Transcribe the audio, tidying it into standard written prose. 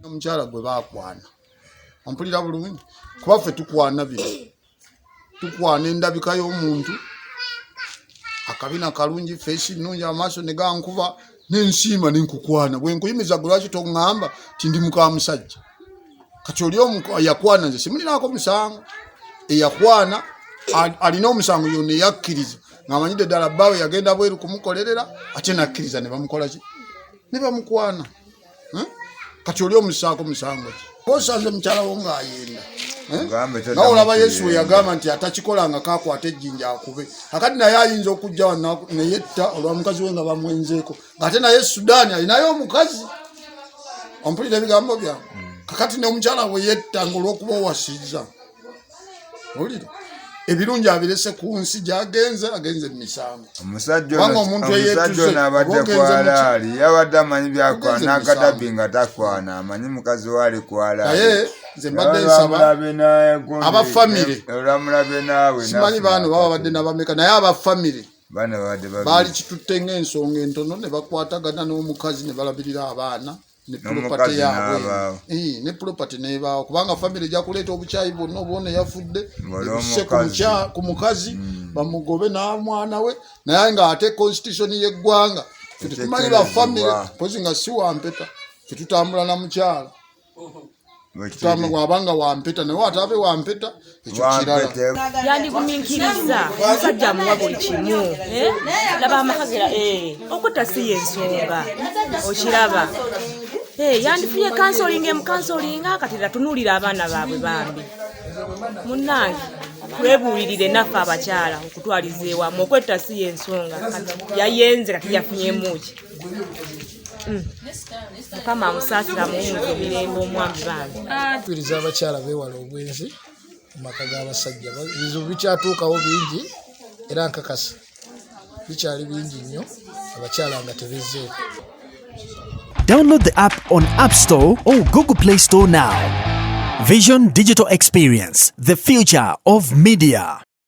Omukyala gwe baakwana. Ompulira bulungi. Kuba ffe tukwana bino. Tukwana endabika y'omuntu. Akabina kalungi, feesi nnungi, amaaso ne gankuba n'ensiima n'enkukwana. Bwe nkuyimiza gwe lwaki toŋŋamba ti ndi muka musajja. Kati oli yakwana nze simulinaako musango. Eyakwana alina omusango yonna yakkiriza. Ng'amanyidde ddala bbaawe yagenda bweru kumukolerera ate nakkiriza ne bamukola ki? Ne bamukwana. Kati oli omusaako musango ki? Osanze mukyala wo ng'ayenda. Nga olaba Yesu we yagamba nti atakikolanga kakwata ejjinja akube. Akati naye ayinza okujja wano ne yetta olwa mukazi we nga bamwenzeeko. Ng'ate naye Sudaani alinayo omukazi. Ompulira ebigambo byange. Kakati ne omukyala we yetta ng'olw'okuba owasizza. Olira? Ebirungi abirese ku nsi gy'agenze agenze mu misango. Omusajja ono abadde kwalaali yabadde amanyi byakwana akadabi nga takwana amanyi mukazi waali kwalaali. Naye nze mbadde nsaba abafamire olamulabe naawe simanyi baano baba badde n'abameka naye abafamire bano babadde baali kitutte ng'ensonga entono ne bakwatagana n'omukazi ne balabirira abaana ne property yaabwe. Ne property n'ebaawo kubanga famire ejja kuleeta obukyayi bwonna obwona yafudde ebisse ku mukazi bamugobe n'amwana we naye ng'ate constitution y'eggwanga ffe tetumanyi bafamire pozi nga si wampeta ffe tutambula na mukyala wabanga wampeta naye ataabe wampeta ekyo kirala yandigumiikiriza omusajja amuwa buli kimu laba amakagera okutta si y'ensonga okiraba yandifunye kansolinga emukansolinga kati tatunuulira abaana baabwe bambi munnange twebuulirire naffe abakyala okutwaliza ewamu okwetta si y'ensonga yayenze kati yafunyemuki Mukama amusaasira muwumuza emirembe omwami bambi. Tukubiriza abakyala beewala obwenzi mu maka g'abasajja. Ebizibu bikyatuukawo bingi era nkakasa bikyali bingi nnyo abakyala nga tebezzeeko. Download the app on App Store or Google Play Store now. Vision Digital Experience, the future of media.